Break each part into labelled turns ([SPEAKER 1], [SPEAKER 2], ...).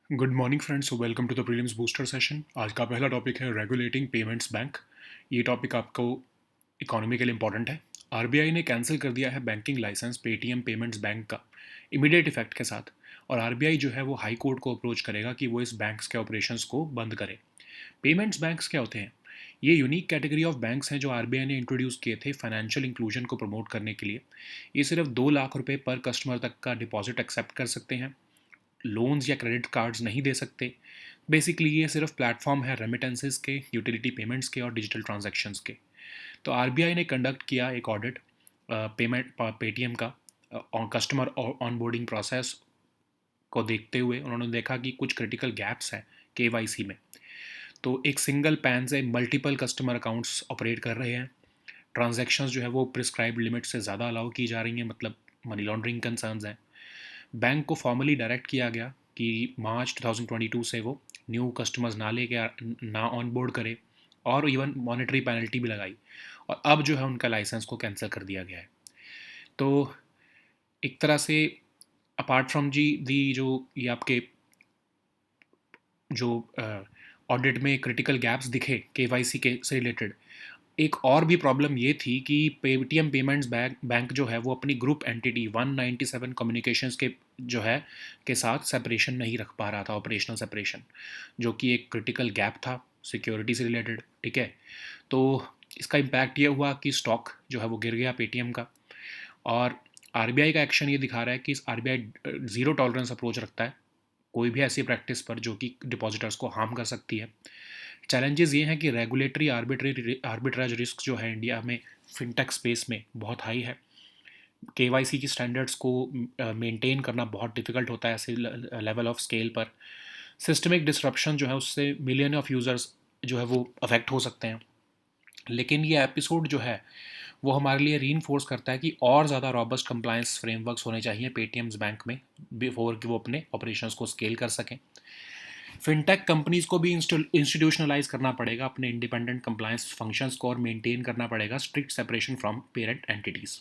[SPEAKER 1] Good morning friends, welcome to the prelims booster session. आज का पहला टॉपिक है रेगुलेटिंग पेमेंट्स बैंक। ये टॉपिक आपको इकोनॉमी के लिए इंपॉर्टेंट है। आरबीआई ने कैंसिल कर दिया है banking licence Paytm payments bank का इमीडिएट इफेक्ट के साथ। और आरबीआई जो है वो हाई कोर्ट को अप्रोच करेगा कि वो इस बैंक्स के ऑपरेशंस को बंद करे। पेमेंट्स बैंक्स क्या होते हैं? ये यूनिक कैटेगरी ऑफ बैंक्स हैं जो आरबीआई ने इंट्रोड्यूस किए थे फाइनेंशियल इंक्लूजन को प्रमोट करने के लिए। ये सिर्फ 2 लाख रुपए पर कस्टमर तक का डिपॉजिट एक्सेप्ट कर सकते हैं, लोन्स या क्रेडिट कार्ड्स नहीं दे सकते। बेसिकली ये सिर्फ प्लेटफॉर्म है रेमिटेंसेस के, यूटिलिटी पेमेंट्स के और डिजिटल ट्रांजैक्शंस के। तो आरबीआई ने कंडक्ट किया एक ऑडिट पेमेंट पेटीएम का कस्टमर ऑनबोर्डिंग प्रोसेस को देखते हुए। उन्होंने देखा कि कुछ क्रिटिकल गैप्स हैं केवाईसी में। तो एक सिंगल पैन से मल्टीपल कस्टमर अकाउंट्स ऑपरेट कर रहे हैं, ट्रांजैक्शंस जो है वो प्रिस्क्राइब्ड लिमिट से ज़्यादा अलाउ की जा रही हैं, मतलब मनी लॉन्ड्रिंग कंसर्न्स हैं। बैंक को फॉर्मली डायरेक्ट किया गया कि मार्च 2022 से वो न्यू कस्टमर्स ना लेके ना ऑन बोर्ड करे, और इवन मॉनेटरी पेनल्टी भी लगाई। और अब जो है उनका लाइसेंस को कैंसिल कर दिया गया है। तो एक तरह से अपार्ट फ्रॉम जी दी जो ये आपके जो ऑडिट में क्रिटिकल गैप्स दिखे केवाईसी के से रिलेटेड, एक और भी प्रॉब्लम ये थी कि पेटीएम पेमेंट्स बैंक जो है वो अपनी ग्रुप एंटिटी 197 कम्युनिकेशंस के जो है के साथ सेपरेशन नहीं रख पा रहा था, ऑपरेशनल सेपरेशन, जो कि एक क्रिटिकल गैप था सिक्योरिटी से रिलेटेड। ठीक है, तो इसका इम्पैक्ट ये हुआ कि स्टॉक जो है वो गिर गया पेटीएम का। और आरबीआई का एक्शन ये दिखा रहा है कि आरबीआई ज़ीरो टॉलरेंस अप्रोच रखता है कोई भी ऐसी प्रैक्टिस पर जो कि डिपॉजिटर्स को हार्म कर सकती है। चैलेंजेस ये हैं कि रेगुलेटरी आर्बिट्रेज रिस्क जो है इंडिया में फिनटेक स्पेस में बहुत हाई है। केवाईसी की स्टैंडर्ड्स को मेंटेन करना बहुत डिफिकल्ट होता है ऐसे लेवल ऑफ स्केल पर। सिस्टमिक डिसरप्शन जो है उससे मिलियन ऑफ यूज़र्स जो है वो अफेक्ट हो सकते हैं। लेकिन ये एपिसोड जो है वो हमारे लिए रीइंफोर्स करता है कि और ज़्यादा रॉबस्ट कंप्लायंस फ्रेमवर्क्स होने चाहिए पेटीएम्स बैंक में बिफोर कि वो अपने ऑपरेशंस को स्केल कर सकें। फिनटेक कंपनीज को भी इंस्टीट्यूशनलाइज करना पड़ेगा अपने इंडिपेंडेंट कंप्लायंस फंक्शंस को, और मेंटेन करना पड़ेगा strict separation from parent entities.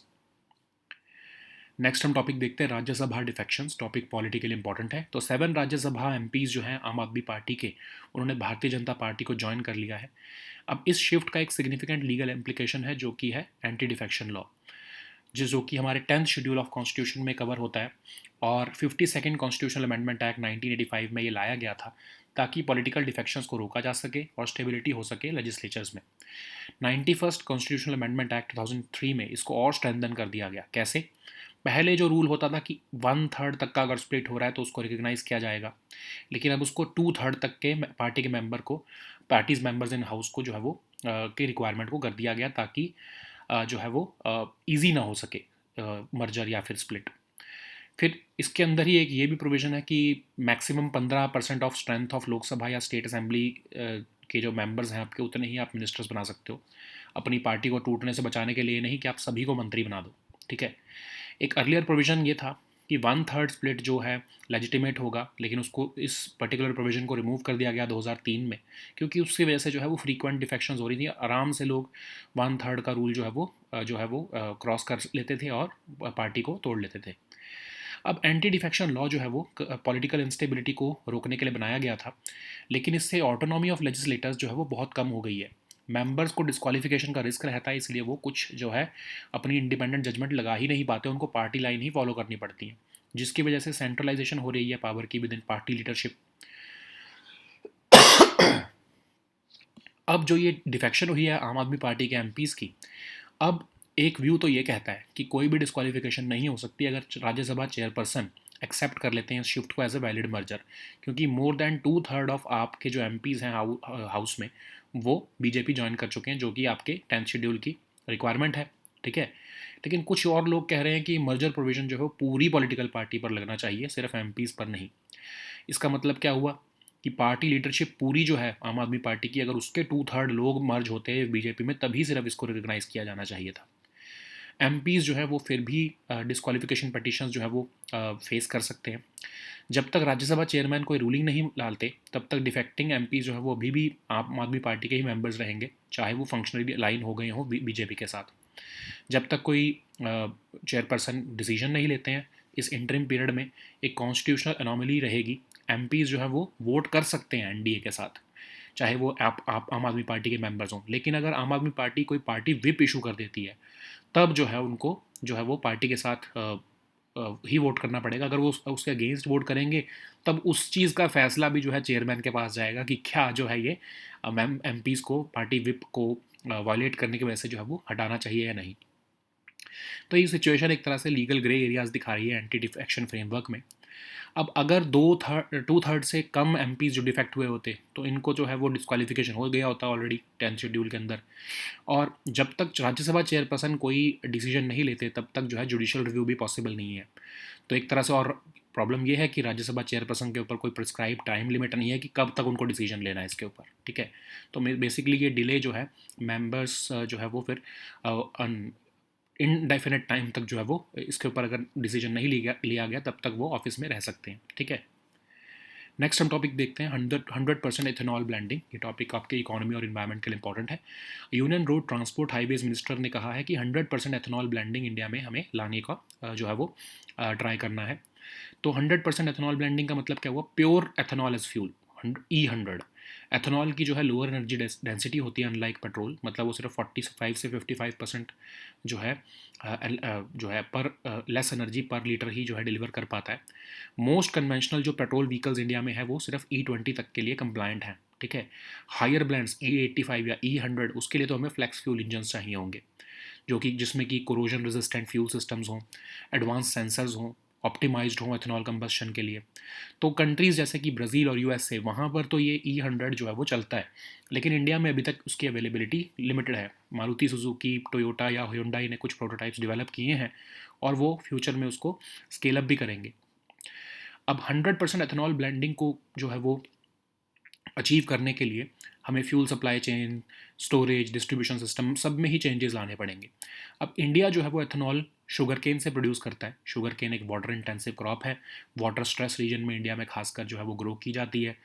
[SPEAKER 1] Next हम टॉपिक देखते हैं Rajya Sabha defections. Topic politically important है। तो 7 राज्यसभा एमपीज जो हैं आम आदमी पार्टी के, उन्होंने भारतीय जनता पार्टी को ज्वाइन कर लिया है। अब इस शिफ्ट का एक सिग्निफिकेंट लीगल इम्प्लीकेशन है जो कि है एंटी डिफेक्शन लॉ, जो कि हमारे 10th शेड्यूल ऑफ कॉन्स्टिट्यूशन में कवर होता है। और 52nd कॉन्स्टिट्यूशनल अमेंडमेंट एक्ट 1985 में ये लाया गया था ताकि पॉलिटिकल डिफेक्शंस को रोका जा सके और स्टेबिलिटी हो सके लेजिस्लेचर्स में। 91st कॉन्स्टिट्यूशनल अमेंडमेंट एक्ट 2003 में इसको और स्ट्रेंथन कर दिया गया। कैसे? पहले जो रूल होता था कि 1/3 तक का अगर स्प्लिट हो रहा है तो उसको रिकग्नाइज किया जाएगा, लेकिन अब उसको 2/3 तक के पार्टी के मेंबर को, पार्टीज मेंबर्स इन हाउस को जो है वो के रिक्वायरमेंट को कर दिया गया ताकि जो है वो ईजी ना हो सके मर्जर या फिर स्प्लिट। फिर इसके अंदर ही एक ये भी प्रोविज़न है कि maximum 15% of strength of Lok Sabha या स्टेट असेंबली के जो मेंबर्स हैं आपके, उतने ही आप मिनिस्टर्स बना सकते हो। अपनी पार्टी को टूटने से बचाने के लिए नहीं कि आप सभी को मंत्री बना दो। ठीक है, एक अर्लियर प्रोविज़न ये था कि 1/3 स्प्लिट जो है लेजिटिमेट होगा, लेकिन उसको इस पर्टिकुलर प्रोविज़न को रिमूव कर दिया गया 2003 में, क्योंकि उसकी वजह से जो है वो फ्रीक्वेंट डिफेक्शंस हो रही थी। आराम से लोग 1/3 का रूल जो है वो क्रॉस कर लेते थे और पार्टी को तोड़ लेते थे। अब एंटी डिफेक्शन लॉ जो है वो पॉलिटिकल इंस्टेबिलिटी को रोकने के लिए बनाया गया था, लेकिन इससे ऑटोनॉमी ऑफ लेजिस्लेटर्स जो है वो बहुत कम हो गई है। मेंबर्स को डिस्क्वालिफिकेशन का रिस्क रहता है, इसलिए वो कुछ जो है अपनी इंडिपेंडेंट जजमेंट लगा ही नहीं पाते, उनको पार्टी लाइन ही फॉलो करनी पड़ती है, जिसकी वजह से सेंट्रलाइजेशन हो रही है पावर की विद इन पार्टी लीडरशिप। अब जो ये डिफेक्शन हुई है आम आदमी पार्टी के एमपीज़ की, अब एक व्यू तो ये कहता है कि कोई भी डिस्क्वालिफिकेशन नहीं हो सकती अगर राज्यसभा चेयरपर्सन एक्सेप्ट कर लेते हैं इस शिफ्ट को एज ए वैलिड मर्जर, क्योंकि मोर देन 2/3 ऑफ आपके जो एमपीज़ हैं हाउस में वो बीजेपी ज्वाइन कर चुके हैं, जो कि आपके 10th शेड्यूल की रिक्वायरमेंट है। ठीक है, लेकिन कुछ और लोग कह रहे हैं कि मर्जर प्रोविजन जो है वो पूरी पॉलिटिकल पार्टी पर लगना चाहिए, सिर्फ एमपीज़ पर नहीं। इसका मतलब क्या हुआ कि पार्टी लीडरशिप पूरी जो है आम आदमी पार्टी की, अगर उसके 2/3 लोग मर्ज होते हैं बीजेपी में, तभी सिर्फ इसको रिकग्नाइज किया जाना चाहिए था। एमपीज़ जो है वो फिर भी डिस्क्वालिफिकेशन पटिशंस जो है वो फेस कर सकते हैं। जब तक राज्यसभा चेयरमैन कोई रूलिंग नहीं डालते तब तक डिफेक्टिंग एमपी जो है वो अभी भी आम आदमी पार्टी के ही मेंबर्स रहेंगे, चाहे वो फंक्शनली अलाइन हो गए हों बीजेपी के साथ। जब तक कोई चेयरपर्सन डिसीजन नहीं लेते हैं, इस इंटरिम पीरियड में एक कॉन्स्टिट्यूशनल अनोमली रहेगी एमपीज़ जो है वो वोट कर सकते हैं एनडीए के साथ, चाहे वो आप आम आदमी पार्टी के मेंबर्स हों। लेकिन अगर आम आदमी पार्टी कोई पार्टी व्हिप इशू कर देती है, तब जो है उनको जो है वो पार्टी के साथ ही वोट करना पड़ेगा। अगर वो उसके अगेंस्ट वोट करेंगे, तब उस चीज़ का फैसला भी जो है चेयरमैन के पास जाएगा कि क्या जो है ये मैम एमपीज़ को पार्टी व्हिप को वायलेट करने की वजह से जो है वो हटाना चाहिए या नहीं। तो ये सिचुएशन एक तरह से लीगल ग्रे एरियाज दिखा रही है एंटी डिफेक्शन फ्रेमवर्क में। अब अगर 2/3 से कम एमपीज़ जो डिफेक्ट हुए होते, तो इनको जो है वो डिस्क्वालिफिकेशन हो गया होता ऑलरेडी 10th शेड्यूल के अंदर। और जब तक राज्यसभा चेयरपर्सन कोई डिसीजन नहीं लेते, तब तक जो है जुडिशियल रिव्यू भी पॉसिबल नहीं है। तो एक तरह से और प्रॉब्लम ये है कि राज्यसभा चेयरपर्सन के ऊपर कोई प्रिस्क्राइब टाइम लिमिट नहीं है कि कब तक उनको डिसीजन लेना है इसके ऊपर, ठीक है। तो बेसिकली ये डिले जो है मेंबर्स जो है वो फिर इनडेफिनेट टाइम तक जो है वो इसके ऊपर अगर डिसीजन नहीं लिया गया, तब तक वो ऑफिस में रह सकते हैं, ठीक है। नेक्स्ट हम टॉपिक देखते हैं 100% इथेनॉल ब्लेंडिंग। ये टॉपिक आपके इकोनॉमी और इन्वायरमेंट के लिए इंपॉर्टेंट है। Union road transport highways minister ने कहा है कि 100% एथेनॉल ब्लेंडिंग इंडिया में हमें लाने का जो है वो ट्राई करना है। तो 100% एथेनॉल ब्लेंडिंग का मतलब क्या हुआ? Pure ethanol as fuel, E100। Ethanol की जो है लोअर एनर्जी डेंसिटी होती है अनलाइक पेट्रोल, मतलब वो सिर्फ 45 से 55% जो है पर लेस एनर्जी पर लीटर ही जो है डिलीवर कर पाता है। मोस्ट कन्वेंशनल जो पेट्रोल व्हीकल्स इंडिया में है वो सिर्फ E20 तक के लिए कंप्लाइंट हैं, ठीक है। हायर ब्लेंड्स E85 या E100 उसके लिए तो हमें फ्लेक्स फ्यूल इंजन चाहिए होंगे, जो कि जिसमें कि कोरोजन रेजिस्टेंट फ्यूल सिस्टम्स हों, एडवांस सेंसर्स हों, ऑप्टिमाइज्ड हों एथेनॉल कंबस्शन के लिए। तो कंट्रीज़ जैसे कि ब्राज़ील और यूएसए, वहाँ पर तो ये E100 जो है वो चलता है, लेकिन इंडिया में अभी तक उसकी अवेलेबिलिटी लिमिटेड है। मारुति सुजुकी, टोयोटा या हुंडई ने कुछ प्रोटोटाइप्स डेवलप किए हैं और वो फ्यूचर में उसको स्केल अप भी करेंगे। अब 100% एथेनॉल ब्लेंडिंग को जो है वो अचीव करने के लिए हमें fuel supply chain, storage, distribution system सब में ही चेंजेस लाने पड़ेंगे। अब इंडिया जो है वो एथेनॉल शुगर केन से प्रोड्यूस करता है। शुगर केन एक वाटर इंटेंसिव क्रॉप है, वाटर स्ट्रेस रीजन में इंडिया में खासकर जो है वो ग्रो की जाती है।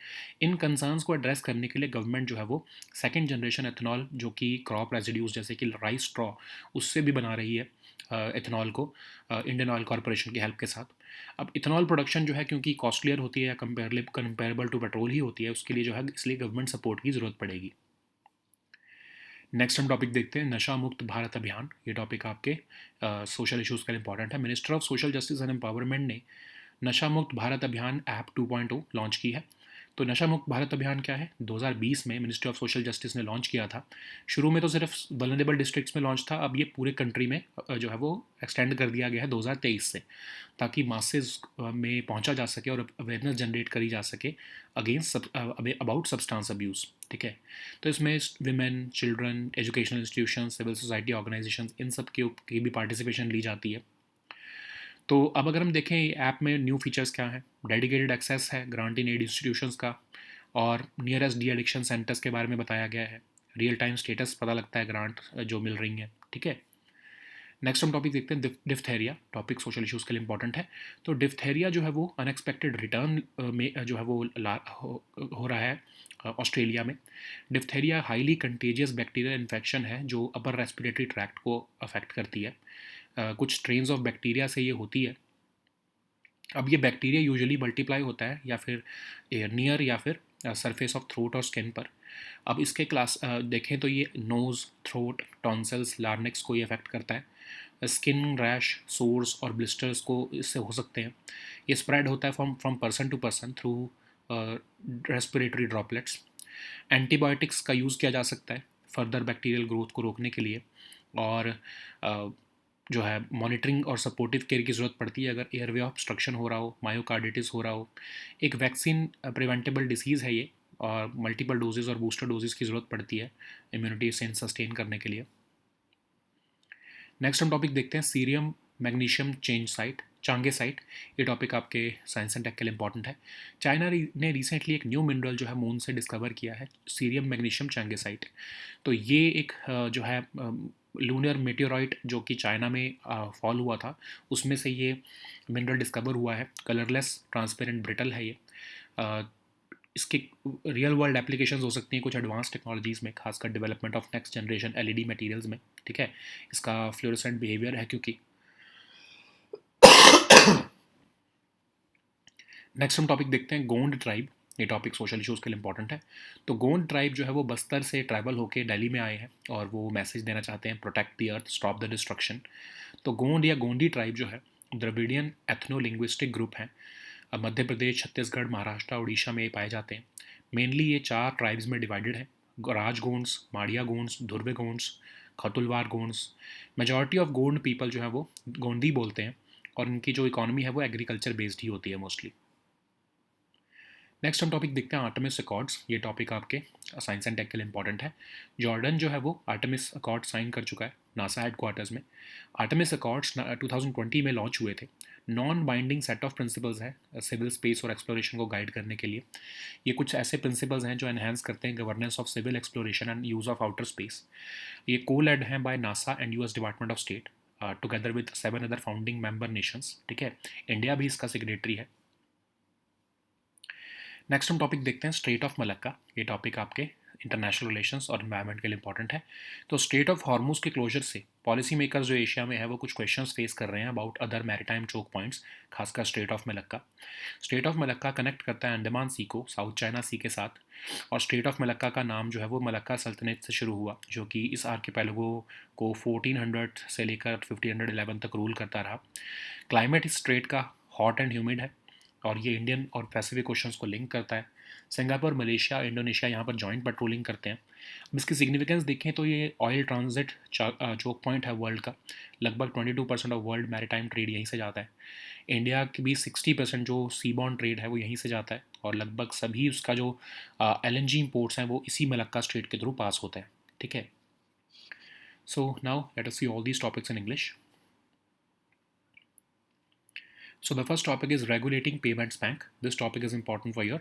[SPEAKER 1] इन कंसर्न्स को एड्रेस करने के लिए गवर्नमेंट जो है वो सेकेंड जनरेशन एथेनॉल, जो कि क्रॉप रेजिड्यूज जैसे कि राइस स्ट्रॉ, उससे भी बना रही है एथेनॉल को इंडियन ऑयल कॉरपोरेशन की हेल्प के साथ। अब इथेनॉल प्रोडक्शन जो है क्योंकि कॉस्टलियर होती है या कंपेरेबल टू पेट्रोल ही होती है, उसके लिए जो है इसलिए गवर्नमेंट सपोर्ट की ज़रूरत पड़ेगी। नेक्स्ट हम टॉपिक देखते हैं नशा मुक्त भारत अभियान। ये टॉपिक आपके सोशल इश्यूज़ के लिए इंपॉर्टेंट है। Minister of social justice and empowerment ने नशा मुक्त भारत अभियान ऐप 2.0 लॉन्च की है। तो नशा मुक्त भारत अभियान क्या है? 2020 में मिनिस्ट्री ऑफ सोशल जस्टिस ने लॉन्च किया था। शुरू में तो सिर्फ वल्नरेबल डिस्ट्रिक्ट्स में लॉन्च था, अब ये पूरे कंट्री में जो है वो एक्सटेंड कर दिया गया है 2023 से, ताकि मासेस में पहुंचा जा सके और अवेयरनेस जनरेट करी जा सके अगेंस्ट अबाउट सब्सटेंस अब्यूज़, ठीक है। तो इसमें women, children, educational institution, civil society organisation, इन सब की भी पार्टिसिपेशन ली जाती है। तो अब अगर हम देखें ऐप में न्यू फीचर्स क्या हैं, डेडिकेटेड एक्सेस है ग्रांट इन एड इंस्टीट्यूशंस का, और नियरेस्ट डी एडिक्शन सेंटर्स के बारे में बताया गया है। रियल टाइम स्टेटस पता लगता है ग्रांट जो मिल रही हैं, ठीक है। नेक्स्ट हम टॉपिक देखते हैं डिफ्थेरिया। टॉपिक सोशल इश्यूज़ के लिए इंपॉर्टेंट है। तो डिफ्थेरिया जो है वो अनएक्सपेक्टेड रिटर्न में जो है वो हो रहा है ऑस्ट्रेलिया में। Diphtheria highly contagious bacterial infection है जो अपर रेस्पिरेटरी ट्रैक्ट को अफेक्ट करती है। कुछ स्ट्रेन्स ऑफ बैक्टीरिया से ये होती है। अब ये बैक्टीरिया यूजुअली मल्टीप्लाई होता है या फिर नियर या फिर सरफेस ऑफ थ्रोट और स्किन पर। अब इसके क्लास देखें तो ये नोज़, थ्रोट, टॉन्सिल्स, लार्निक्स को ये अफेक्ट करता है। स्किन रैश, सोर्स और ब्लिस्टर्स को इससे हो सकते हैं। ये स्प्रेड होता है from person to person through respiratory droplets. Antibiotics का यूज़ किया जा सकता है फर्दर बैक्टीरियल ग्रोथ को रोकने के लिए, और जो है मॉनिटरिंग और सपोर्टिव केयर की ज़रूरत पड़ती है अगर एयरवे ऑब्स्ट्रक्शन हो रहा हो, मायोकार्डिटिस हो रहा हो। एक वैक्सीन प्रिवेंटेबल डिसीज़ है ये, और मल्टीपल डोजेज़ और बूस्टर डोजेज़ की ज़रूरत पड़ती है इम्यूनिटी सेंस सस्टेन करने के लिए। नेक्स्ट हम टॉपिक देखते हैं सीरियम मैग्नीशियम चांगे साइट। ये टॉपिक आपके साइंस एंड टेक के लिए इंपॉर्टेंट है। चाइना ने रिसेंटली एक न्यू मिनरल जो है मून से डिस्कवर किया है, सीरियम मैग्नीशियम चांगे साइट। तो ये एक जो है लूनर मेटेओराइट जो कि चाइना में फॉल हुआ था, उसमें से ये मिनरल डिस्कवर हुआ है। कलरलेस, ट्रांसपेरेंट, ब्रिटल है ये। इसके रियल वर्ल्ड एप्लीकेशंस हो सकती हैं कुछ एडवांस टेक्नोलॉजीज़ में, खासकर development of next generation LED materials में, ठीक है। इसका फ्लोरेसेंट बिहेवियर है क्योंकि नेक्स्ट हम टॉपिक देखते हैं गोंड ट्राइब। ये टॉपिक सोशल इशूज़ के लिए इंपॉर्टेंट है। तो गोंड ट्राइब जो है वो बस्तर से ट्रैवल होकर दिल्ली में आए हैं और वो मैसेज देना चाहते हैं, protect the earth, stop the destruction. तो गोंड या गोंडी ट्राइब जो है द्रविडियन एथनो लिंग्विस्टिक ग्रुप है। मध्य प्रदेश, छत्तीसगढ़, महाराष्ट्र, उड़ीसा में ये पाए जाते हैं। मेनली ये 4 ट्राइब्स में डिवाइडेड है: Raj Gonds, Madia Gonds, Dhurve Gonds, Khatulwar Gonds. Majority of Gond people जो है वो गोंडी बोलते हैं और इनकी जो इकोनॉमी है वो एग्रीकल्चर बेस्ड ही होती है मोस्टली। नेक्स्ट हम टॉपिक देखते हैं आर्टेमिस अकॉर्ड्स। ये टॉपिक आपके साइंस एंड टेक के लिए इंपॉर्टेंट है। जॉर्डन जो है वो आर्टेमिस अकॉर्ड साइन कर चुका है नासा हेडक्वार्टर्स में। आर्टेमिस अकॉर्ड्स 2020 में लॉन्च हुए थे। Non binding set of principles है सिविल स्पेस और एक्सप्लोरेशन को गाइड करने के लिए। ये कुछ ऐसे प्रिंसिपल्स हैं जो एनहांस करते हैं governance of civil exploration and use of outer space. ये को लेड हैं by NASA and US department of state together with 7 other founding member nations. ठीक है, इंडिया भी इसका सिग्नेटरी है। नेक्स्ट हम टॉपिक देखते हैं स्ट्रेट ऑफ मलक्का। ये टॉपिक आपके इंटरनेशनल रिलेशंस और एनवायरनमेंट के लिए इंपॉर्टेंट है। तो स्ट्रेट ऑफ हॉर्मूज के क्लोजर से पॉलिसी मेकर्स जो एशिया में है वो कुछ क्वेश्चंस फेस कर रहे हैं about other maritime choke points, खासकर strait of Malacca. Strait of Malacca connect करता है अंडमान सी को साउथ चाइना सी के साथ। और स्ट्रेट ऑफ मलक्का का नाम जो है वो मलक्का सल्तनत से शुरू हुआ, जो कि इस आर्किपेलागो को 1400 से लेकर 1511 तक रूल करता रहा। क्लाइमेट इस स्ट्रेट का हॉट एंड ह्यूमिड है और ये इंडियन और पैसिफिक ओशंस को लिंक करता है। सिंगापुर, मलेशिया, इंडोनेशिया यहाँ पर जॉइंट पेट्रोलिंग करते हैं। अब इसकी सिग्निफिकेंस देखें तो ये ऑयल ट्रांजिट चोक पॉइंट है वर्ल्ड का। लगभग 22% ऑफ वर्ल्ड मैरीटाइम ट्रेड यहीं से जाता है। इंडिया की भी 60% जो सीबॉर्न ट्रेड है वो यहीं से जाता है और लगभग सभी उसका जो LNG इंपोर्ट्स हैं वो इसी मलक्का स्ट्रेट के थ्रू पास होते हैं। ठीक है, so now let us see all these topics in English. So the first topic is regulating payments bank. This topic is important for your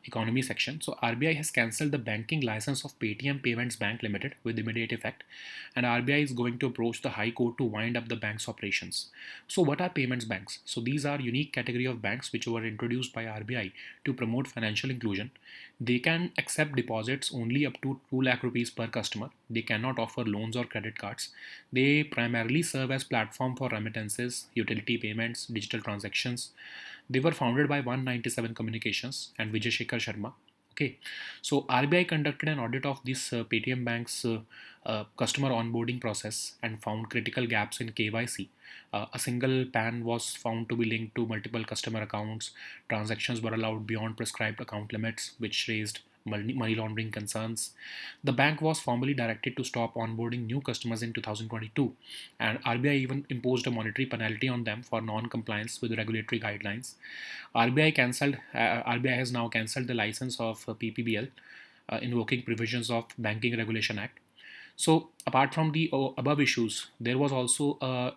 [SPEAKER 1] economy section. So RBI has cancelled the banking license of Paytm Payments Bank Limited with immediate effect, and RBI is going to approach the High Court to wind up the bank's operations. So what are payments banks? So these are unique category of banks which were introduced by RBI to promote financial inclusion. They can accept deposits only up to 2 lakh rupees per customer. They cannot offer loans or credit cards. They primarily serve as platform for remittances, utility payments, digital transactions. They were founded by 197 Communications and Vijay Shekhar Sharma. Okay, so RBI conducted an audit of this Paytm Bank's customer onboarding process and found critical gaps in KYC. A single PAN was found to be linked to multiple customer accounts. Transactions were allowed beyond prescribed account limits, which raised money laundering concerns. The bank was formally directed to stop onboarding new customers in 2022, and RBI even imposed a monetary penalty on them for non-compliance with regulatory guidelines. RBI has now cancelled the license of PPBL, invoking provisions of Banking Regulation Act. So, apart from the above issues, there was also a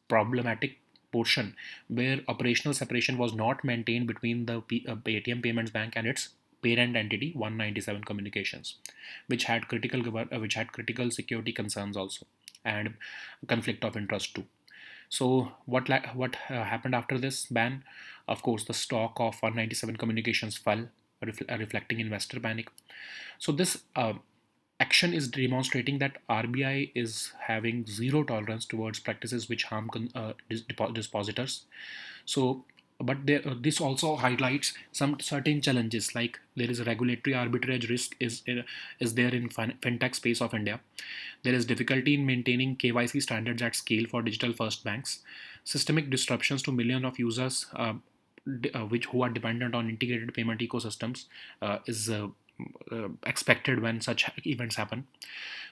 [SPEAKER 1] problematic portion where operational separation was not maintained between the Paytm Payments Bank and its parent entity 197 Communications, which had critical security concerns also and conflict of interest too. So what happened after this ban? Of course, the stock of 197 Communications fell, reflecting investor panic. So this action is demonstrating that RBI is having zero tolerance towards practices which harm depositors. So, but this also highlights some certain challenges, like there is a regulatory arbitrage risk is there in fintech space of India. There is difficulty in maintaining KYC standards at scale for digital first banks. Systemic disruptions to millions of users who are dependent on integrated payment ecosystems is expected when such events happen.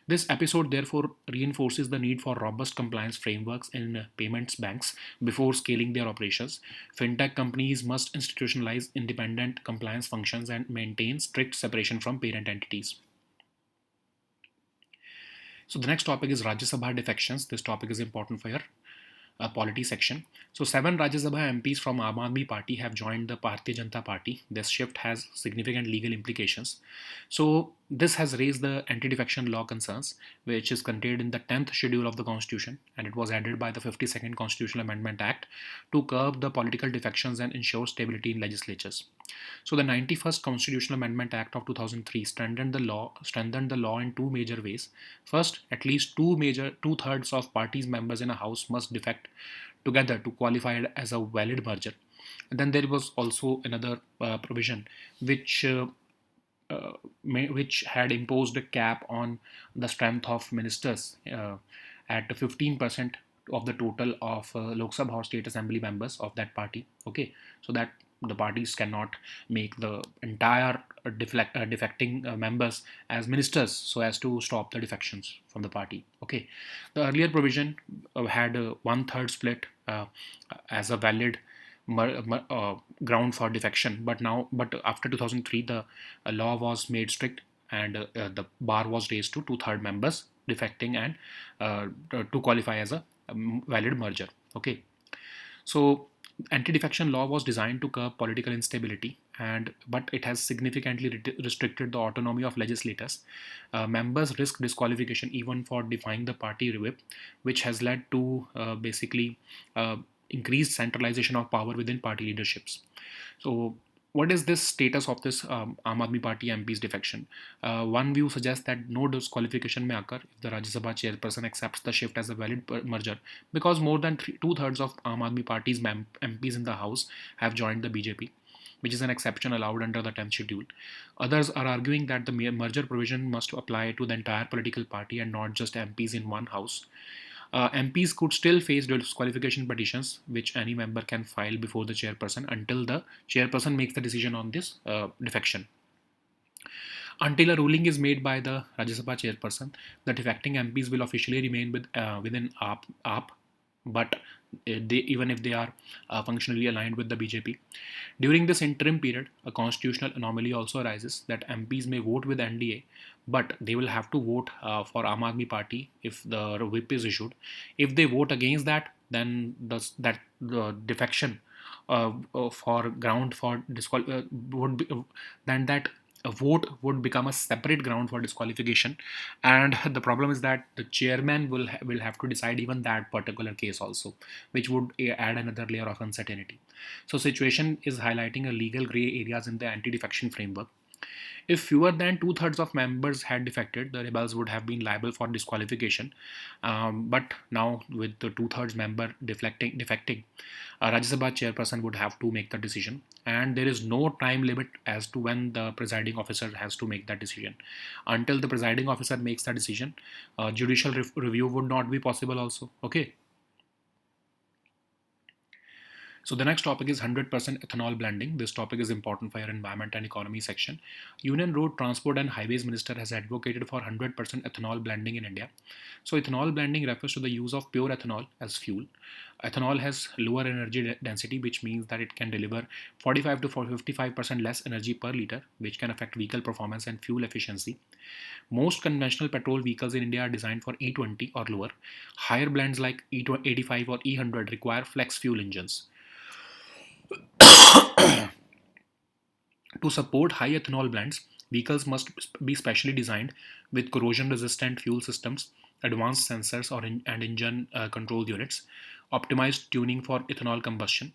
[SPEAKER 1] This episode therefore reinforces the need for robust compliance frameworks in payments banks before scaling their operations. Fintech companies must institutionalize independent compliance functions and maintain strict separation from parent entities. So the next topic is Rajya Sabha defections. This topic is important for your polity section. So 7 Rajya Sabha MPs from Aam Aadmi Party have joined the Bharatiya Janata Party. This shift has significant legal implications. So this has raised the anti-defection law concerns, which is contained in the 10th schedule of the Constitution, and it was added by the 52nd Constitutional Amendment Act to curb the political defections and ensure stability in legislatures. So the 91st Constitutional Amendment Act of 2003 strengthened the law in two major ways. First, at least two-thirds of parties members in a house must defect together to qualify as a valid merger. And then there was also another provision which which had imposed a cap on the strength of ministers at 15% of the total of Lok Sabha or state assembly members of that party. Okay, so that the parties cannot make the entire defecting members as ministers so as to stop the defections from the party. Okay, the earlier provision had a one-third split as a valid ground for defection, but after 2003 the law was made strict, and the bar was raised to two-third members defecting and to qualify as a valid merger. Okay, so anti-defection law was designed to curb political instability, and but it has significantly restricted the autonomy of legislators. Members risk disqualification even for defying the party whip, which has led to basically increased centralization of power within party leaderships. So, what is this status of this Aam Aadmi Party MP's defection? One view suggests that no disqualification may occur if the Rajya Sabha chairperson accepts the shift as a valid merger, because more than two-thirds of Aam Aadmi Party's MPs in the House have joined the BJP, which is an exception allowed under the 10th schedule. Others are arguing that the merger provision must apply to the entire political party and not just MPs in one house. MPs could still face disqualification petitions, which any member can file before the chairperson until the chairperson makes the decision on this defection. Until a ruling is made by the Rajya Sabha chairperson, the defecting MPs will officially remain within AAP, but even if they are functionally aligned with the BJP. During this interim period, a constitutional anomaly also arises that MPs may vote with NDA, but they will have to vote for Aam Aadmi Party if the whip is issued. If they vote against that, then the defection for ground for would be, then that a vote would become a separate ground for disqualification, and the problem is that the chairman will have to decide even that particular case also, which would add another layer of uncertainty. So situation is highlighting a legal gray areas in the anti-defection framework. If fewer than two-thirds of members had defected, the rebels would have been liable for disqualification. But now, with the two-thirds member defecting, a Rajya Sabha chairperson would have to make the decision, and there is no time limit as to when the presiding officer has to make that decision. Until the presiding officer makes the decision, judicial review would not be possible. Also, okay. So the next topic is 100% ethanol blending. This topic is important for your environment and economy section. Union Road Transport and Highways Minister has advocated for 100% ethanol blending in India. So ethanol blending refers to the use of pure ethanol as fuel. Ethanol has lower energy density, which means that it can deliver 45 to 55% less energy per liter, which can affect vehicle performance and fuel efficiency. Most conventional petrol vehicles in India are designed for E20 or lower. Higher blends like E85 or E100 require flex fuel engines. To support high ethanol blends, vehicles must be specially designed with corrosion-resistant fuel systems, advanced sensors and engine control units, optimized tuning for ethanol combustion.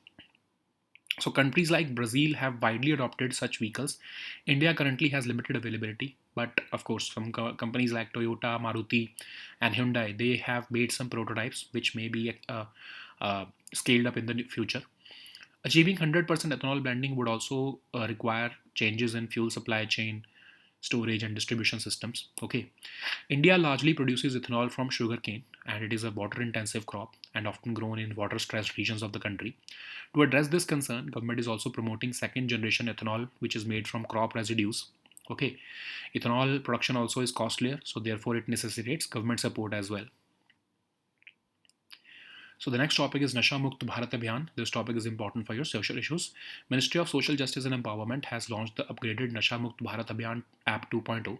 [SPEAKER 1] So countries like Brazil have widely adopted such vehicles. India currently has limited availability, but of course, some companies like Toyota, Maruti, and Hyundai, they have made some prototypes which may be scaled up in the future. Achieving 100% ethanol blending would also require changes in fuel supply chain, storage, and distribution systems. Okay, India largely produces ethanol from sugarcane, and it is a water-intensive crop and often grown in water-stressed regions of the country. To address this concern, government is also promoting second-generation ethanol, which is made from crop residues. Okay, ethanol production also is costlier, so therefore it necessitates government support as well. So the next topic is Nasha Mukt Bharat Abhiyan. This topic is important for your social issues. Ministry of Social Justice and Empowerment has launched the upgraded Nasha Mukt Bharat Abhiyan app 2.0,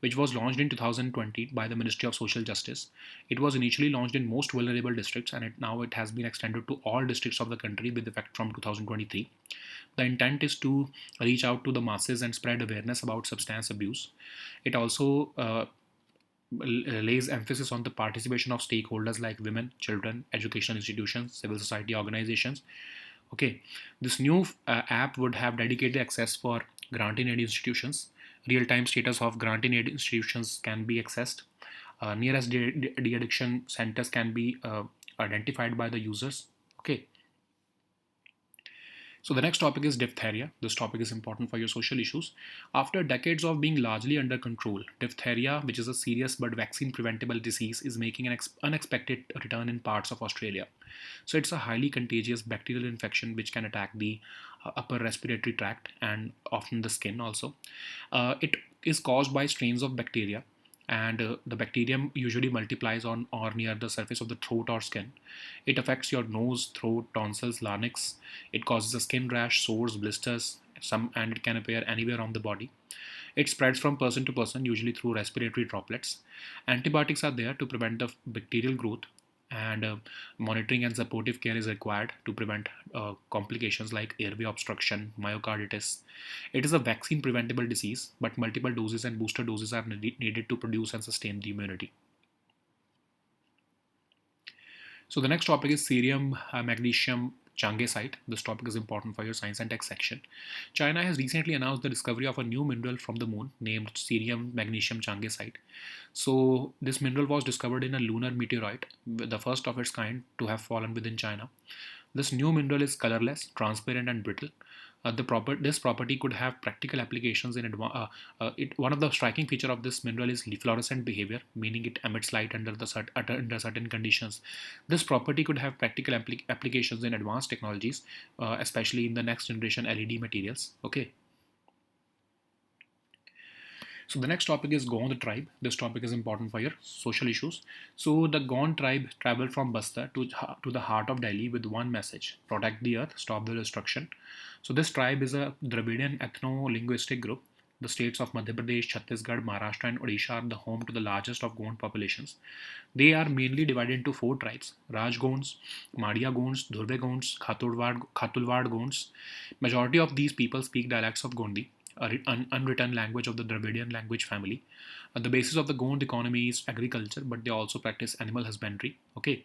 [SPEAKER 1] which was launched in 2020 by the Ministry of Social Justice. It was initially launched in most vulnerable districts, and now it has been extended to all districts of the country with effect from 2023. The intent is to reach out to the masses and spread awareness about substance abuse. It also lays emphasis on the participation of stakeholders like women, children, educational institutions, civil society organizations. Okay, this new app would have dedicated access for grant in aid institutions. Real-time status of grant in aid institutions can be accessed. Nearest de-addiction centers can be identified by the users. Okay. So the next topic is diphtheria. This topic is important for your social issues. After decades of being largely under control, diphtheria, which is a serious but vaccine preventable disease, is making an unexpected return in parts of Australia. So it's a highly contagious bacterial infection which can attack the upper respiratory tract and often the skin also. It is caused by strains of bacteria, and the bacterium usually multiplies on or near the surface of the throat or skin. It affects your nose, throat, tonsils, larynx. It causes a skin rash, sores, blisters, and it can appear anywhere on the body. It spreads from person to person, usually through respiratory droplets. Antibiotics are there to prevent the bacterial growth, and monitoring and supportive care is required to prevent complications like airway obstruction, myocarditis. It is a vaccine preventable disease, but multiple doses and booster doses are needed to produce and sustain the immunity. So the next topic is cerium magnesium changasite. This topic is important for your science and tech section. China has recently announced the discovery of a new mineral from the moon named cerium magnesium changasite. So this mineral was discovered in a lunar meteorite, the first of its kind to have fallen within China. This new mineral is colorless, transparent, and brittle. This property could have practical applications in one of the striking feature of this mineral is fluorescent behavior, meaning it emits light under certain conditions. This property could have practical applications in advanced technologies, especially in the next generation LED materials. Okay. So the next topic is Gond tribe. This topic is important for your social issues. So the Gond tribe traveled from Bastar to the heart of Delhi with one message: protect the earth, stop the destruction. So this tribe is a Dravidian ethno-linguistic group. The states of Madhya Pradesh, Chhattisgarh, Maharashtra, and Odisha are the home to the largest of Gond populations. They are mainly divided into four tribes: Raj Gonds, Madia Gonds, Dhurve Gonds, Khatulwad Gonds. Majority of these people speak dialects of Gondi, an unwritten language of the Dravidian language family. The basis of the Gond economy is agriculture, but they also practice animal husbandry. Okay.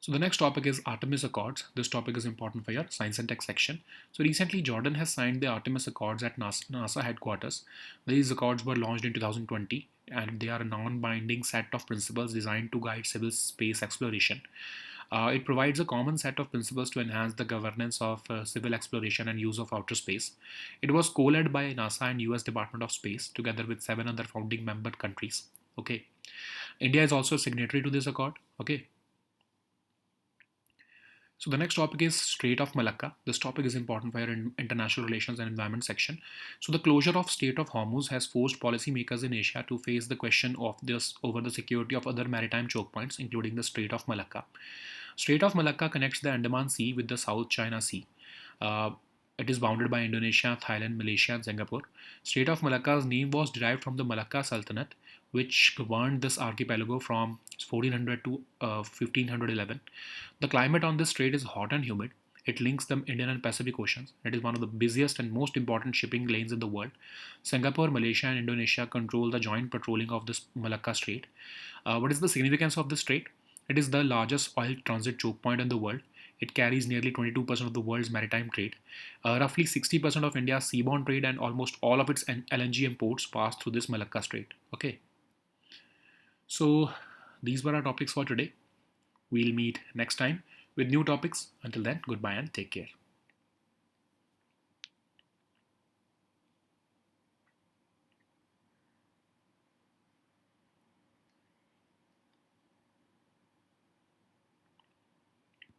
[SPEAKER 1] So the next topic is Artemis Accords. This topic is important for your science and tech section. So recently, Jordan has signed the Artemis Accords at NASA headquarters. These accords were launched in 2020, and they are a non-binding set of principles designed to guide civil space exploration. It provides a common set of principles to enhance the governance of civil exploration and use of outer space. It was co-led by NASA and US Department of Space together with 7 other founding member countries. Okay. India is also a signatory to this accord. Okay. So the next topic is Strait of Malacca. This topic is important for your international relations and environment section. So the closure of Strait of Hormuz has forced policymakers in Asia to face the question of this over the security of other maritime choke points, including the Strait of Malacca. Strait of Malacca connects the Andaman Sea with the South China Sea. It is bounded by Indonesia, Thailand, Malaysia, and Singapore. Strait of Malacca's name was derived from the Malacca Sultanate, which governed this archipelago from 1400 to 1511. The climate on this strait is hot and humid. It links the Indian and Pacific Oceans. It is one of the busiest and most important shipping lanes in the world. Singapore, Malaysia, and Indonesia control the joint patrolling of this Malacca Strait. What is the significance of this strait? It is the largest oil transit choke point in the world. It carries nearly 22% of the world's maritime trade. Roughly 60% of India's seaborne trade and almost all of its LNG imports pass through this Malacca Strait. Okay. So these were our topics for today. We'll meet next time with new topics. Until then, goodbye and take care.